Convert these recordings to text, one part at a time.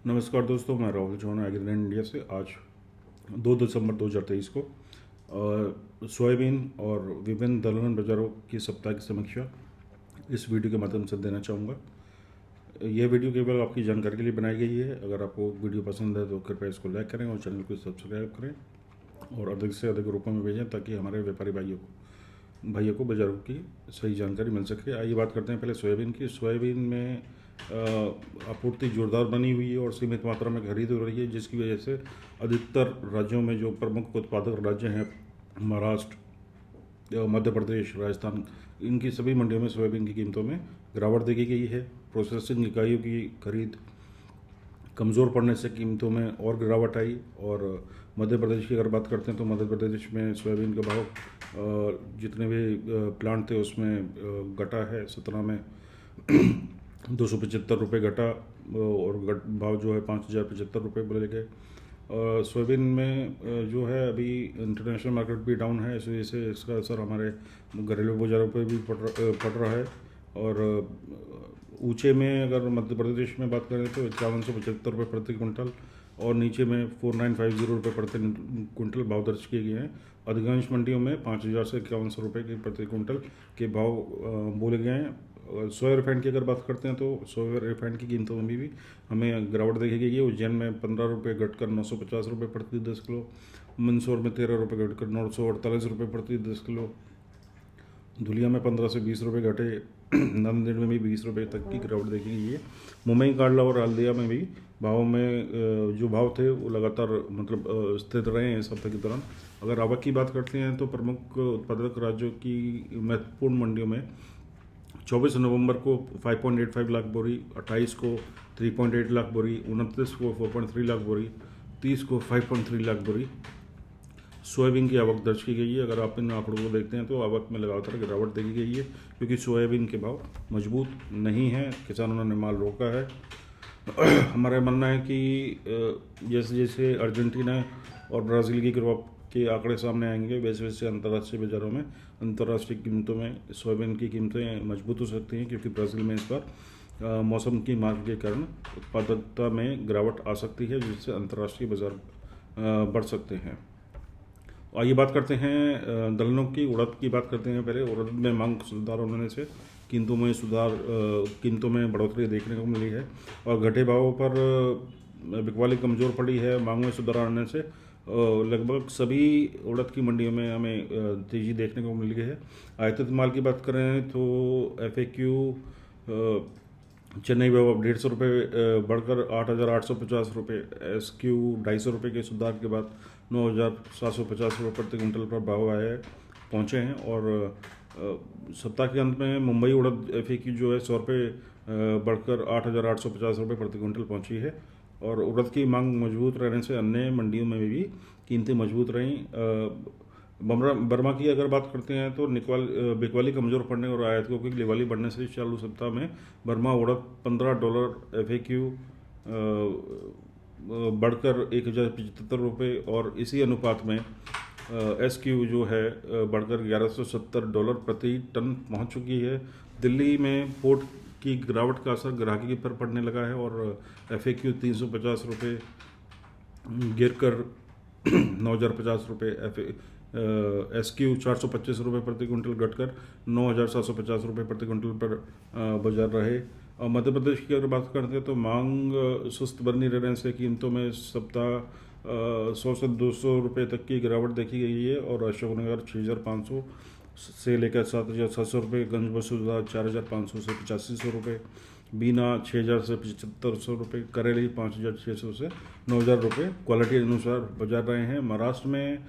नमस्कार दोस्तों, मैं राहुल चौहान एग्रीलैंड इंडिया से। आज 2 दिसंबर 2023 को सोयाबीन और विभिन्न दलहन बाजारों की सप्ताह की समीक्षा इस वीडियो के माध्यम से देना चाहूँगा। यह वीडियो केवल आपकी जानकारी के लिए बनाई गई है। अगर आपको वीडियो पसंद है तो कृपया इसको लाइक करें और चैनल को सब्सक्राइब करें और अधिक से अधिक रूपों में भेजें ताकि हमारे व्यापारी भाइयों को बाजारों की सही जानकारी मिल सके। आइए बात करते हैं पहले सोयाबीन की। सोयाबीन में आपूर्ति जोरदार बनी हुई है और सीमित मात्रा में खरीद हो रही है, जिसकी वजह से अधिकतर राज्यों में जो प्रमुख उत्पादक राज्य हैं, महाराष्ट्र, मध्य प्रदेश, राजस्थान, इनकी सभी मंडियों में सोयाबीन की कीमतों में गिरावट देखी गई है। प्रोसेसिंग इकाइयों की खरीद कमज़ोर पड़ने से कीमतों में और गिरावट आई। और मध्य प्रदेश की अगर बात करते हैं तो मध्य प्रदेश में सोयाबीन का भाव जितने भी प्लांट थे उसमें घटा है। 17 में 275 रुपये घटा और भाव जो है 5,075 रुपये बोले गए। सोयाबीन में जो है अभी इंटरनेशनल मार्केट भी डाउन है, इस वजह से इसका असर हमारे घरेलू बाज़ारों पर भी पड़ रहा है। और ऊंचे में अगर मध्य प्रदेश में बात करें तो 5175 रुपये प्रति क्विंटल और नीचे में 4950 रुपये प्रति क्विंटल भाव दर्ज किए गए हैं। अधिकांश मंडियों में 5,000 से 5100 रुपये के प्रति क्विंटल के भाव बोले गए हैं। सोया रिफाइंड की अगर बात करते हैं तो सोया रिफाइंड की कीमतों में भी हमें गिरावट देखी गई है। उज्जैन में 15 रुपये घटकर 950 रुपये प्रति 10 किलो, मंदसौर में 13 रुपये घटकर 948 रुपये प्रति 10 किलो, धुलिया में 15 से 20 रुपये घटे, नांदेड़ में भी 20 रुपये तक की गिरावट देखी गई है। मुंबई, कांडला और हल्दिया में भी भावों में जो भाव थे वो लगातार स्थिर रहे हैं इस हफ्ते के दौरान। अगर आवक की बात करते हैं तो प्रमुख उत्पादक राज्यों की महत्वपूर्ण मंडियों में 24 नवंबर को 5.85 लाख बोरी, 28 को 3.8 लाख बोरी, 29 को 4.3 लाख बोरी, 30 को 5.3 लाख बोरी सोयाबीन की आवक दर्ज की गई है। अगर आप इन आंकड़ों को देखते हैं तो आवक में लगातार गिरावट देखी गई है, क्योंकि सोयाबीन के भाव मजबूत नहीं हैं, किसानों ने माल रोका है। हमारा मानना है कि जैसे जैसे अर्जेंटीना और ब्राज़ील की क्रॉप के आंकड़े सामने आएंगे, वैसे वैसे अंतर्राष्ट्रीय बाज़ारों में अंतर्राष्ट्रीय कीमतों में सोयाबीन की कीमतें मजबूत हो सकती हैं, क्योंकि ब्राज़ील में इस बार मौसम की मांग के कारण उत्पादकता में गिरावट आ सकती है, जिससे अंतर्राष्ट्रीय बाज़ार बढ़ सकते हैं। आइए बात करते हैं दलहनों की। उड़द की बात करते हैं पहले। उड़द में मांग सुधार होने से कीमतों में बढ़ोतरी देखने को मिली है और घटे भावों पर बिकवाली कमज़ोर पड़ी है। मांग में सुधार आने से लगभग सभी उड़द की मंडियों में हमें तेज़ी देखने को मिली है। आयातित माल की बात करें तो FAQ चेन्नई में 150 रुपये बढ़कर 8,850 रुपये, SQ 250 रुपये के सुधार के बाद 9,750 रुपये प्रति क्विंटल पर भाव पहुँचे हैं। और सप्ताह के अंत में मुंबई उड़द FAQ जो है 100 रुपये बढ़कर 8,850 रुपये प्रति क्विंटल पहुँची है। और उड़द की मांग मजबूत रहने से अन्य मंडियों में भी कीमतें मजबूत रहीं। बर्मा की अगर बात करते हैं तो बिकवाली कमज़ोर पड़ने और आयातकों की लिवाली बढ़ने से चालू सप्ताह में बर्मा उड़द $15 FAQ बढ़कर 1,075 रुपये और इसी अनुपात में SQ जो है बढ़कर $1,170 प्रति टन पहुंच चुकी है। दिल्ली में पोर्ट की गिरावट का असर ग्राहकी पर पड़ने लगा है और FAQ 350 रुपये गिर कर 9,050 रुपये, SQ 425 रुपये प्रति क्विंटल घटकर 9,750 रुपये प्रति क्विंटल पर बाजार रहे। और मध्य प्रदेश की अगर बात करते हैं तो मांग सुस्त बनी रहने से कीमतों में सप्ताह 100 से 200 रुपये तक की गिरावट देखी गई है। और अशोकनगर 6,500 से लेकर 7,700 रुपये, गंजबसुदा 4,500 से 8,500 रुपये, बीना 6,000 से 7,500 रुपये, करेली 5,600 से 9,000 रुपये क्वालिटी अनुसार बाजार रहे हैं। महाराष्ट्र में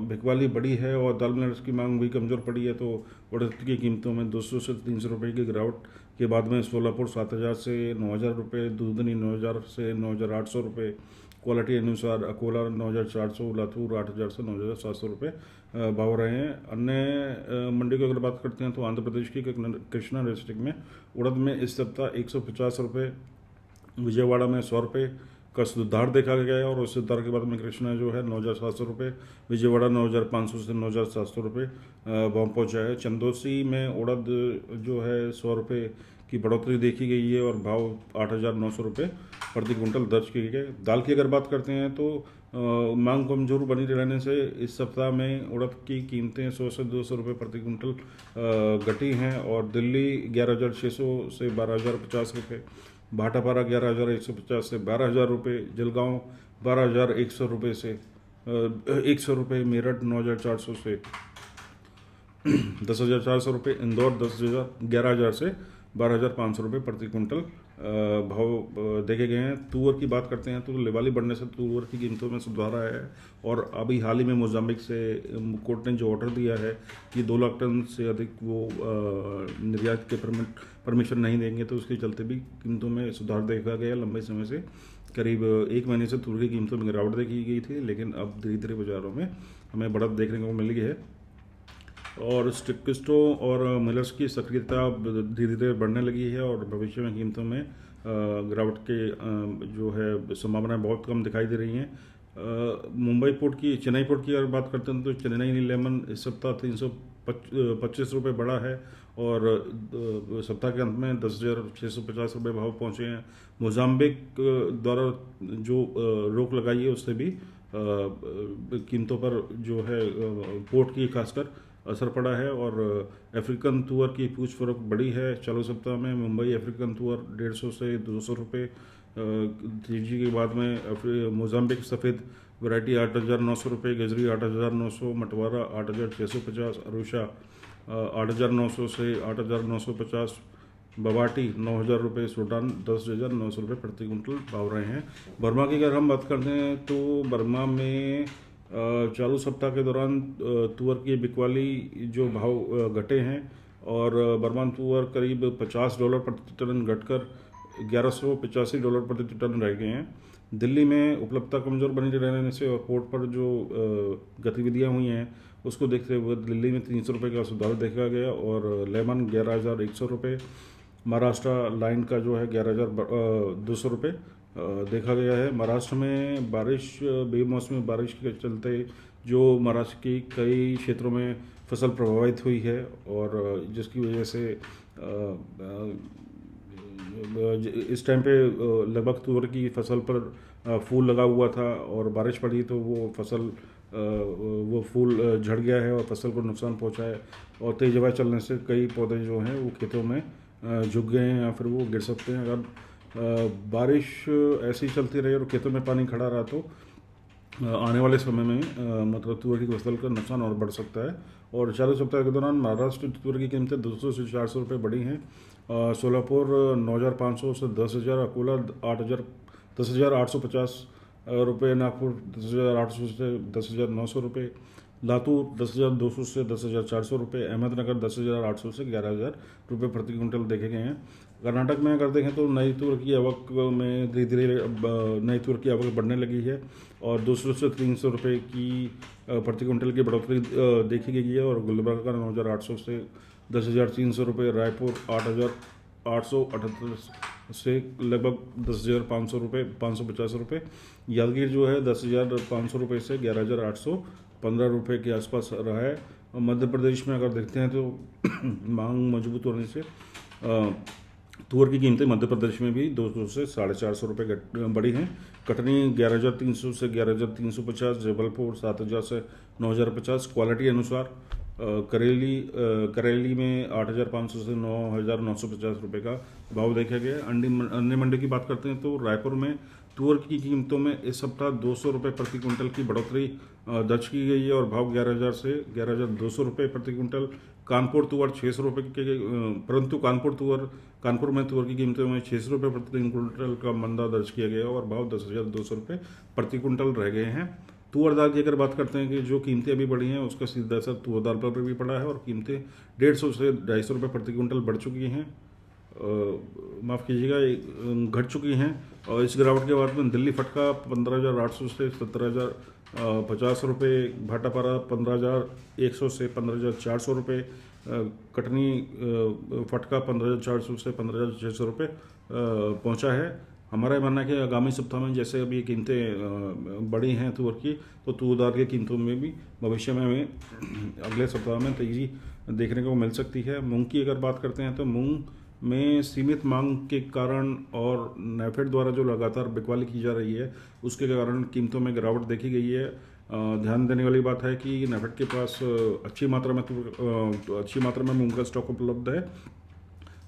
बिकवाली बढ़ी है और दाल मिनट्स की मांग भी कमज़ोर पड़ी है, तो उड़द की कीमतों में 200 से 300 रुपये की गिरावट के बाद में सोलापुर 7,000 से 9,000 रुपये, दूधनी 9,000 से 9,800 रुपये क्वालिटी अनुसार, अकोला 9,400, लातूर 8,000 से 9,700 रुपये भाव रहे हैं। अन्य मंडी की अगर बात करते हैं तो आंध्र प्रदेश की कृष्णा डिस्ट्रिक्ट में उड़द में इस सप्ताह 150 रुपये, विजयवाड़ा में 100 रुपये का सुधार देखा गया है और उस सुधार के बाद में कृष्णा जो है 9,700 रुपये, विजयवाड़ा 9,500 से 9,700 रुपये भाव पहुँचा है। चंदौसी में उड़द जो है 100 रुपये की बढ़ोतरी देखी गई है और भाव 8,900 रुपये प्रति क्विंटल दर्ज किए गए। दाल की अगर बात करते हैं तो मांग कमजोर बनी रहने से इस सप्ताह में उड़द की कीमतें 100 से 200 रुपये प्रति क्विंटल घटी हैं और दिल्ली 11,600 से 12,050 रुपये, भाटापारा 11,150 से 12,000 रुपये, जलगांव 12,100 रुपये से 100 रुपये, मेरठ 9,400 से 10,400 रुपये, इंदौर 11,000 से 12,500 रुपये प्रति क्विंटल भाव देखे गए हैं। तुअर की बात करते हैं तो लेवाली बढ़ने से तुअर की कीमतों में सुधार आया है और अभी हाल ही में मोजाम्बिक से कोर्ट ने जो ऑर्डर दिया है कि 2 लाख टन से अधिक वो निर्यात के परमिशन नहीं देंगे, तो उसके चलते भी कीमतों में सुधार देखा गया। लंबे समय से करीब 1 महीने से तुअर की कीमतों में गिरावट देखी गई थी, लेकिन अब धीरे धीरे बाज़ारों में हमें बढ़त देखने को मिल गई है और स्टॉकिस्टों और मिलर्स की सक्रियता धीरे धीरे बढ़ने लगी है और भविष्य में कीमतों में गिरावट के जो है संभावनाएं बहुत कम दिखाई दे रही हैं। मुंबई पोर्ट की चेन्नई पोर्ट की अगर बात करते हैं तो चेन्नई लेमन इस सप्ताह 325 रुपये बढ़ा है और सप्ताह के अंत में 10,650 रुपये भाव पहुंचे हैं। मोजाम्बिक द्वारा जो रोक लगाई है उससे भी कीमतों पर जो है पोर्ट की खासकर असर पड़ा है और अफ्रीकन तुअर की पूछ फरोख्त बढ़ी है। चालू सप्ताह में मुंबई अफ्रीकन तुअर 150 से 200 रुपये तेजी के बाद में मोजाम्बिक सफ़ेद वैरायटी 8,900 रुपये, गजरी 8,900, मटवारा 8,650, अरुषा 8,900 से 8,950, बवाटी 9,000 रुपये, सूडान 10,900 रुपये प्रति क्विंटल भाव रहे हैं। बर्मा की अगर हम बात करते हैं तो बर्मा में चालू सप्ताह के दौरान तुअर की बिकवाली जो भाव घटे हैं और बर्मा तुअर करीब $50 प्रति टन घटकर $1,185 प्रति टन रह गए हैं। दिल्ली में उपलब्धता कमज़ोर बनी रहने से और पोर्ट पर जो गतिविधियां हुई हैं उसको देखते हुए दिल्ली में 300 रुपये का सुधार देखा गया और लेमन 11,100 रुपये, महाराष्ट्र लाइन का जो है 11,200 रुपये देखा गया है। महाराष्ट्र में बारिश, बेमौसमी बारिश के चलते जो महाराष्ट्र की कई क्षेत्रों में फसल प्रभावित हुई है और जिसकी वजह से इस टाइम पे लगभग तुअर की फसल पर फूल लगा हुआ था और बारिश पड़ी तो वो फसल वो फूल झड़ गया है और फसल को नुकसान पहुंचा है और तेज हवा चलने से कई पौधे जो हैं वो खेतों में झुक गए हैं या फिर वो गिर सकते हैं। अगर बारिश ऐसी चलती रही और खेतों में पानी खड़ा रहा तो आने वाले समय में मतलब तुअर की फसल का नुकसान और बढ़ सकता है। और चालू सप्ताह के दौरान महाराष्ट्र तुअर की कीमतें 200 से 400 रुपये बढ़ी हैं। सोलापुर 9,500 से 10,000, अकोला 10,850 रुपये, नागपुर 10,800 से 10,900 रुपये, लातूर 10,200 से 10,400 रुपये, अहमदनगर 10,800 से 11,000 रुपये प्रति क्विंटल देखे गए हैं। कर्नाटक में अगर देखें तो नई तुअर की आवक में धीरे धीरे नई तुअर की आवक बढ़ने लगी है और 200 से 300 रुपये की प्रति क्विंटल की बढ़ोतरी देखी गई है और गुलबर्गा 9,800 से 10,300 रुपये, रायपुर 8,878 से लगभग 10,500 रुपये, 550 रुपये, यादगीर जो है 10,500 रुपये से 11,815 रुपये के आसपास रहा है। मध्य प्रदेश में अगर देखते हैं तो मांग मजबूत होने से तुअर की कीमतें मध्य प्रदेश में भी 200 से 450 रुपये बढ़ी हैं। कटनी 11,300 से 11,350, जबलपुर 7,000 से 9,050 क्वालिटी अनुसार, करेली में 8,500 से 9,950 रुपये का भाव देखा गया। अन्य मंडी की बात करते हैं तो रायपुर में तुअर की कीमतों में इस सप्ताह 200 रुपये प्रति क्विंटल की बढ़ोतरी दर्ज की गई है और भाव 11,000 से 11,200 रुपये प्रति क्विंटल। कानपुर तुअर 600 रुपये के, परंतु कानपुर में तुअर की कीमतों में 600 रुपये प्रति क्विंटल का मंदा दर्ज किया गया और भाव 10,200 रुपये प्रति क्विंटल रह गए हैं। तुअर दाल की अगर बात करते हैं कि जो कीमतें अभी बढ़ी हैं उसका सीधा असर तुअर दाल पर भी पड़ा है और कीमतें 150 से 250 रुपये प्रति क्विंटल बढ़ चुकी हैं, माफ़ कीजिएगा घट चुकी हैं। और इस गिरावट के बाद में दिल्ली फटका 15,800 से 17,050 रुपये, भाटापारा 15,100 से 15,400 रुपये, कटनी फटका 15,400 से 15,600 रुपये पहुँचा है। हमारा मानना है कि आगामी सप्ताह में जैसे अभी कीमतें बढ़ी हैं तुअर की, तो तुअर दाल की कीमतों में भी भविष्य में हमें अगले सप्ताह में तेज़ी देखने को मिल सकती है। मूंग की अगर बात करते हैं तो मूंग में सीमित मांग के कारण और नेफेड द्वारा जो लगातार बिकवाली की जा रही है उसके कारण कीमतों में गिरावट देखी गई है। ध्यान देने वाली बात है कि नेफेड के पास अच्छी मात्रा में मूंग का स्टॉक उपलब्ध है,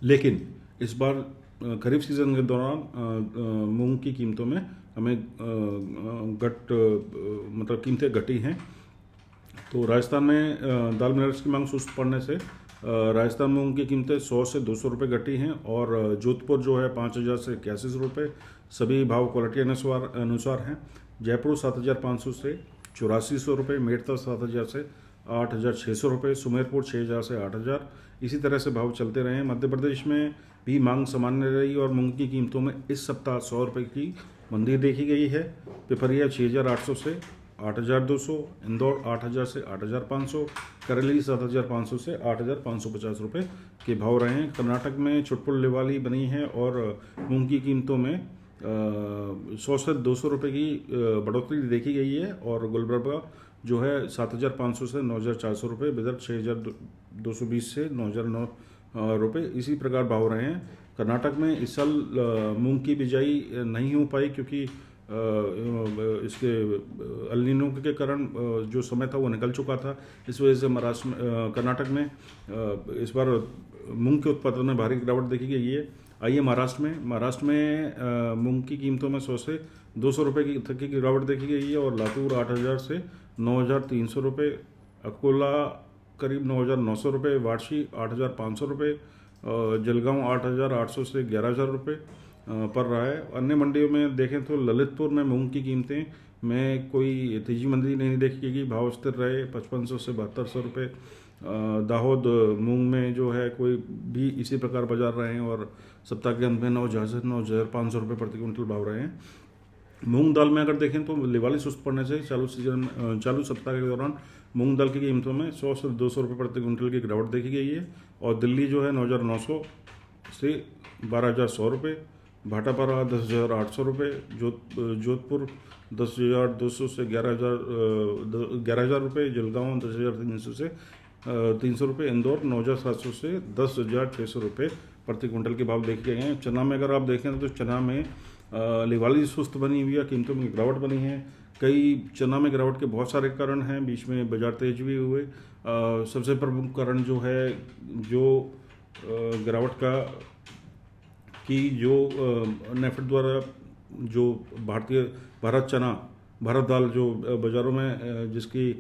लेकिन इस बार खरीफ सीजन के दौरान मूंग की कीमतों में हमें मतलब कीमतें घटी हैं। तो राजस्थान में दाल मिनरल्स की मांग सुस्त पड़ने से राजस्थान मूंग की कीमतें 100 से 200 रुपये घटी हैं और जोधपुर जो है 5,000 से 81 रुपये, सभी भाव क्वालिटी अनुसार हैं। जयपुर 7,500 से 8400 रुपये, मेड़ता 7,000 से 8,600 रुपये, सुमेरपुर 6,000 से 8,000, इसी तरह से भाव चलते रहे। मध्य प्रदेश में भी मांग सामान्य रही और मूंग की कीमतों में इस सप्ताह 100 रुपये की मंदी देखी गई है। पिपरिया 6,800 से 8,200, इंदौर 8,000 से 8,500, करेली 7,500 से 8,550 रुपये के भाव रहे हैं। कर्नाटक में छुटपुट लिवाली बनी है और मूंग की कीमतों में 100 से 200 रुपये की बढ़ोतरी देखी गई है और गुलबर्गा जो है 7,500 से 9,400 रुपये, बिदर 6,220 से 9,009 रुपये, इसी प्रकार भाव रहे हैं। कर्नाटक में इस साल मूंग की बिजाई नहीं हो पाई क्योंकि इसके अल नीनो के कारण जो समय था वो निकल चुका था। इस वजह से महाराष्ट्र में कर्नाटक में इस बार मूंग के उत्पादन में भारी गिरावट देखी गई है। आइए महाराष्ट्र में मूंग की कीमतों में 100 से 200 रुपये तक की गिरावट देखी गई है और लातूर 8,000 से 9,300 रुपये, अकोला करीब 9,900 रुपये, वाशी 8,500 रुपये, जलगांव 8,800 से 11,000 रुपये पड़ रहा है। अन्य मंडियों में देखें तो ललितपुर में मूंग की कीमतें में कोई तेजी मंदी नहीं देखी गई, भाव स्थिर रहे 5,500 से 7,200 रुपये। दाहोद मूंग में जो है कोई भी इसी प्रकार बाजार रहे हैं और सप्ताह के अंत में 9,500 रुपये प्रति क्विंटल भाव रहे हैं। मूंग दाल में अगर देखें तो लिवाली सुस्त पड़ने से चालू सप्ताह के दौरान मूंग दाल की कीमतों में 100 से 200 रुपये प्रति क्विंटल की गिरावट देखी गई है और दिल्ली जो है 9,900 से 12,100 रुपये, भाटापारा 10,800 रुपये, जोधपुर 10,200 से 11,000 रुपये, जलगांव 10,300 से 300 रुपये, इंदौर 9,700 से 10,600 रुपये प्रति क्विंटल के भाव देखे गए हैं। चना में अगर आप देखें तो चना में लिवाली सुस्त बनी हुई है, कीमतों में गिरावट बनी है। चना में गिरावट के बहुत सारे कारण हैं, बीच में बाजार तेज भी हुए। सबसे प्रमुख कारण जो है गिरावट का कि जो नेफेड द्वारा जो भारत दाल जो बाज़ारों में जिसकी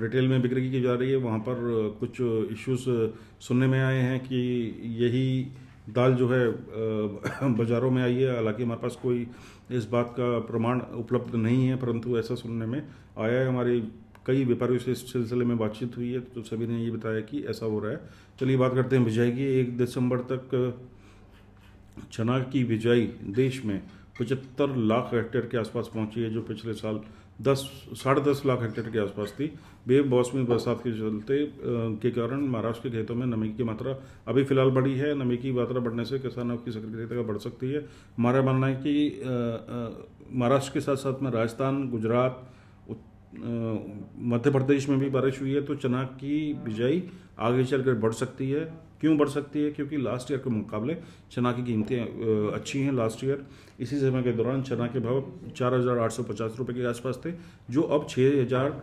रिटेल में बिक्री की जा रही है, वहाँ पर कुछ इश्यूज सुनने में आए हैं कि यही दाल जो है बाज़ारों में आई है। हालांकि हमारे पास कोई इस बात का प्रमाण उपलब्ध नहीं है, परंतु ऐसा सुनने में आया है। हमारी कई व्यापारियों से इस सिलसिले में बातचीत हुई है तो सभी ने ये बताया कि ऐसा हो रहा है। चलिए बात करते हैं बिजाई की। 1 दिसंबर तक चना की बिजाई देश में 75 लाख हेक्टेयर के आसपास पहुंची है, जो पिछले साल 10-10.5 लाख हेक्टेयर के आसपास थी। बेमौसमी बरसात के चलते के कारण महाराष्ट्र के खेतों में नमी की मात्रा अभी फिलहाल बढ़ी है। नमी की मात्रा बढ़ने से किसानों की सक्रियता बढ़ सकती है। हमारा मानना है कि महाराष्ट्र के साथ साथ में राजस्थान, गुजरात, मध्य प्रदेश में भी बारिश हुई है तो चना की बिजाई आगे चलकर बढ़ सकती है। क्यों बढ़ सकती है? क्योंकि लास्ट ईयर के मुकाबले चना की कीमतें अच्छी हैं। लास्ट ईयर इसी समय के दौरान चना के भाव 4,850 रुपये के आसपास थे, जो अब 6,000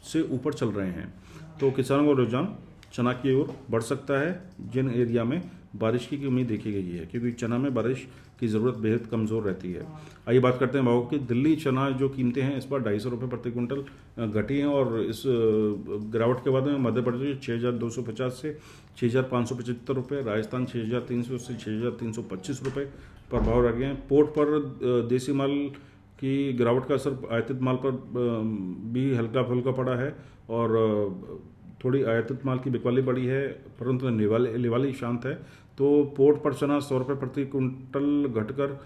से ऊपर चल रहे हैं। तो किसानों का रुझान चना की ओर बढ़ सकता है जिन एरिया में बारिश की उम्मीद देखी गई है, क्योंकि चना में बारिश की ज़रूरत बेहद कमज़ोर रहती है। आइए बात करते हैं भाव की। दिल्ली चना जो कीमतें हैं इस बार 250 रुपये प्रति क्विंटल घटी हैं और इस गिरावट के बाद में मध्य प्रदेश 6,250 से 6,575 रुपये, राजस्थान 6,300 से 6,325 रुपये पर भाव रह गए हैं। पोर्ट पर देसी माल की गिरावट का असर आयातित माल पर भी हल्का फुल्का पड़ा है और थोड़ी आयातित माल की बिकवाली बढ़ी है, परंतु लिवाली शांत है। तो पोर्ट पर चना 100 रुपये प्रति क्विंटल घटकर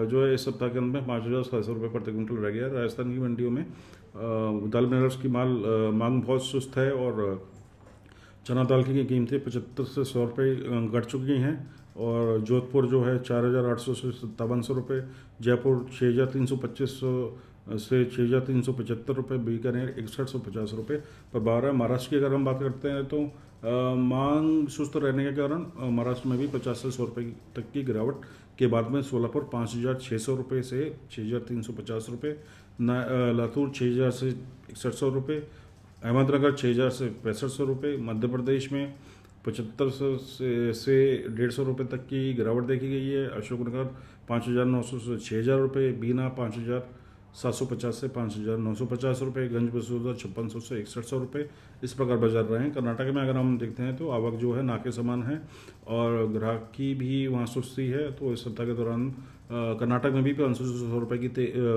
जो है इस सप्ताह के अंत में 5,700 रुपये प्रति क्विंटल रह गया। राजस्थान की मंडियों में दाल मिनरल्स की मांग बहुत सुस्त है और चना दाल की कीमतें 75 से 100 रुपये घट चुकी हैं और जोधपुर जो है 4,800 से 5,700 रुपये, जयपुर 6,325 से 6,375 रुपये, बीकानेर 6,150 रुपये पर भाव है। महाराष्ट्र की अगर हम बात करते हैं तो मांग सुस्त रहने के कारण महाराष्ट्र में भी 50 से 100 रुपये तक की गिरावट के बाद में सोलापुर 5,600 रुपये से 6,350 रुपये, लातूर 6,000 से 6,100 रुपये, अहमदनगर 6,000 से 6,500 रुपये, मध्य प्रदेश में 75 से 150 रुपये तक की गिरावट देखी गई है, अशोकनगर 5,900 से 6,000 रुपये, बीना 5,750 से 5,950 रुपये, गंज बसोदा 5,600 से 6,100 रुपये, इस प्रकार बाजार रहे हैं। कर्नाटक में अगर हम देखते हैं तो आवक जो है ना के समान है और ग्राहक की भी वहाँ सुस्ती है। तो इस सप्ताह के दौरान कर्नाटक में भी 500 रुपये की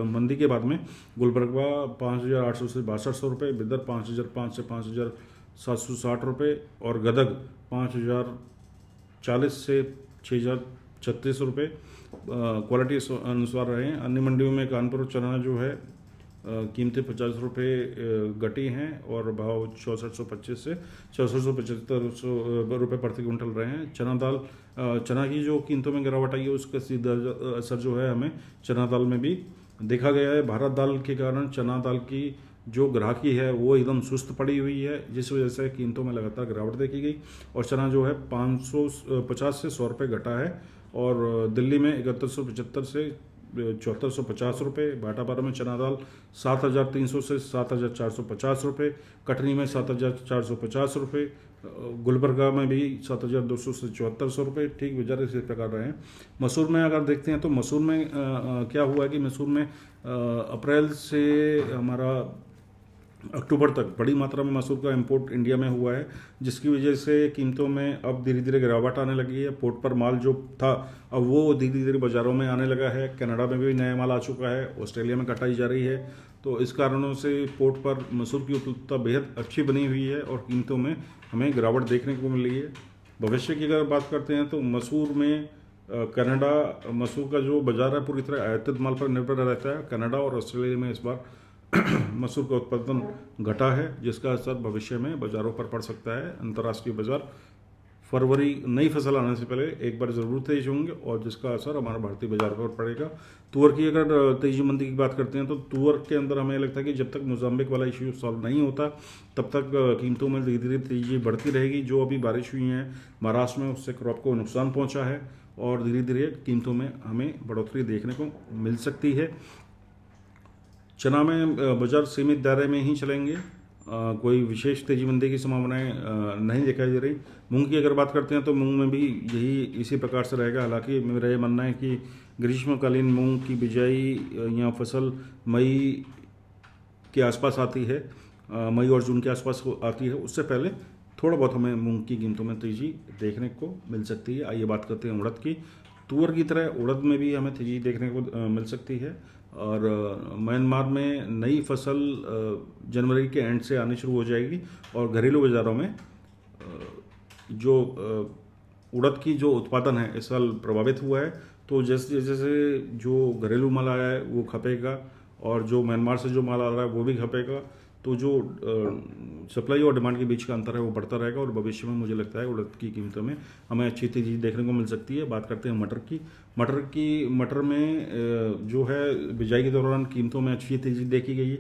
मंदी के बाद में गुलबर्गा 5,800 से 6,200 रुपये, बिदर 5,500 से 5,760 रुपये और गदग 5,040 से 6,036 रुपये क्वालिटी अनुसार रहे हैं। अन्य मंडियों में कानपुर चना जो है कीमतें 50 रुपये घटी हैं और भाव 6425 से 6475 रुपये प्रति क्विंटल रहे हैं। चना की जो कीमतों में गिरावट आई है उसका सीधा असर जो है हमें चना दाल में भी देखा गया है। भारत दाल के कारण चना दाल की जो ग्राहकी है वो एकदम सुस्त पड़ी हुई है, जिस वजह से कीमतों में लगातार गिरावट देखी गई और चना जो है 550 से 100 रुपये घटा है और दिल्ली में 7175 से 7450 रुपये, भाटापारा में चना दाल 7,300 से 7,450 रुपये, कटनी में 7,450 रुपये, गुलबर्गा में भी 7,200 से 7,400 रुपये। ठीक बाजार इसी प्रकार रहे हैं। मसूर में अगर देखते हैं तो मसूर में क्या हुआ है कि मसूर में अप्रैल से हमारा अक्टूबर तक बड़ी मात्रा में मसूर का इंपोर्ट इंडिया में हुआ है, जिसकी वजह से कीमतों में अब धीरे धीरे गिरावट आने लगी है। पोर्ट पर माल जो था अब वो धीरे धीरे बाज़ारों में आने लगा है। कनाडा में भी नया माल आ चुका है, ऑस्ट्रेलिया में कटाई जा रही है। तो इस कारणों से पोर्ट पर मसूर की उपलब्धता बेहद अच्छी बनी हुई है और कीमतों में हमें गिरावट देखने को मिल रही है। भविष्य की अगर बात करते हैं तो मसूर में कनाडा मसूर का जो बाज़ार है पूरी तरह आयातित माल पर निर्भर रहता है। कनाडा और ऑस्ट्रेलिया में इस बार मसूर का उत्पादन घटा है, जिसका असर भविष्य में बाज़ारों पर पड़ सकता है। अंतर्राष्ट्रीय बाज़ार फरवरी नई फसल आने से पहले एक बार ज़रूर तेज होंगे और जिसका असर हमारा भारतीय बाज़ार पर पड़ेगा। तुअर की अगर तेजी मंदी की बात करते हैं तो तुअर के अंदर हमें लगता है कि जब तक मोजाम्बिक वाला इशू सॉल्व नहीं होता तब तक कीमतों में धीरे धीरे तेजी बढ़ती रहेगी। जो अभी बारिश हुई है महाराष्ट्र में उससे क्रॉप को नुकसान पहुँचा है और धीरे धीरे कीमतों में हमें बढ़ोतरी देखने को मिल सकती है। चना में बाजार सीमित दायरे में ही चलेंगे, कोई विशेष तेजी मंदी की संभावनाएं नहीं दिखाई दे रही। मूंग की अगर बात करते हैं तो मूंग में भी यही इसी प्रकार से रहेगा। हालांकि मेरा ये मानना है कि ग्रीष्मकालीन मूंग की बिजाई या फसल मई के आसपास आती है, मई और जून के आसपास आती है। उससे पहले थोड़ा बहुत हमें मूंग की कीमतों में तेजी देखने को मिल सकती है। आइए बात करते हैं उड़द की। तुअर की तरह उड़द में भी हमें तेजी देखने को मिल सकती है और म्यांमार में नई फसल जनवरी के एंड से आनी शुरू हो जाएगी और घरेलू बाज़ारों में जो उड़द की जो उत्पादन है इस साल प्रभावित हुआ है। तो जैसे जैसे जो घरेलू माल आया है वो खपेगा और जो म्यांमार से जो माल आ रहा है वो भी खपेगा। तो जो सप्लाई और डिमांड के बीच का अंतर है वो बढ़ता रहेगा और भविष्य में मुझे लगता है उड़द की कीमतों में हमें अच्छी तेजी देखने को मिल सकती है। बात करते हैं मटर में जो है बिजाई के दौरान कीमतों में अच्छी तेजी देखी गई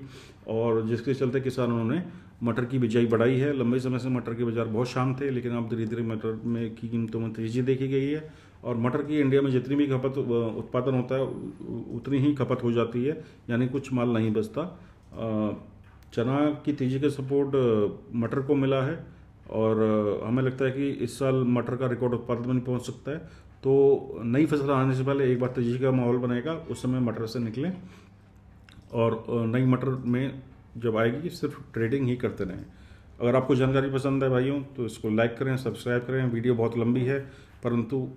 और जिसके चलते किसानों ने मटर की बिजाई बढ़ाई है। लंबे समय से मटर के बाजार बहुत शांत थे, लेकिन अब धीरे धीरे मटर में की कीमतों में तेजी देखी गई है और मटर की इंडिया में जितनी भी खपत उत्पादन होता है उतनी ही खपत हो जाती है, यानी कुछ माल नहीं बचता। चना की तेजी का सपोर्ट मटर को मिला है और हमें लगता है कि इस साल मटर का रिकॉर्ड उत्पादन में पहुंच सकता है। तो नई फसल आने से पहले एक बार तेजी का माहौल बनेगा, उस समय मटर से निकलें और नई मटर में जब आएगी सिर्फ ट्रेडिंग ही करते रहें। अगर आपको जानकारी पसंद है भाइयों तो इसको लाइक करें, सब्सक्राइब करें। वीडियो बहुत लंबी है परंतु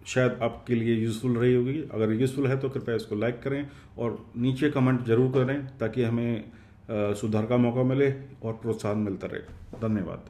शायद आपके लिए यूज़फुल रही होगी। अगर यूज़फुल है तो कृपया इसको लाइक करें और नीचे कमेंट जरूर करें ताकि हमें सुधार का मौका मिले और प्रोत्साहन मिलता रहे। धन्यवाद।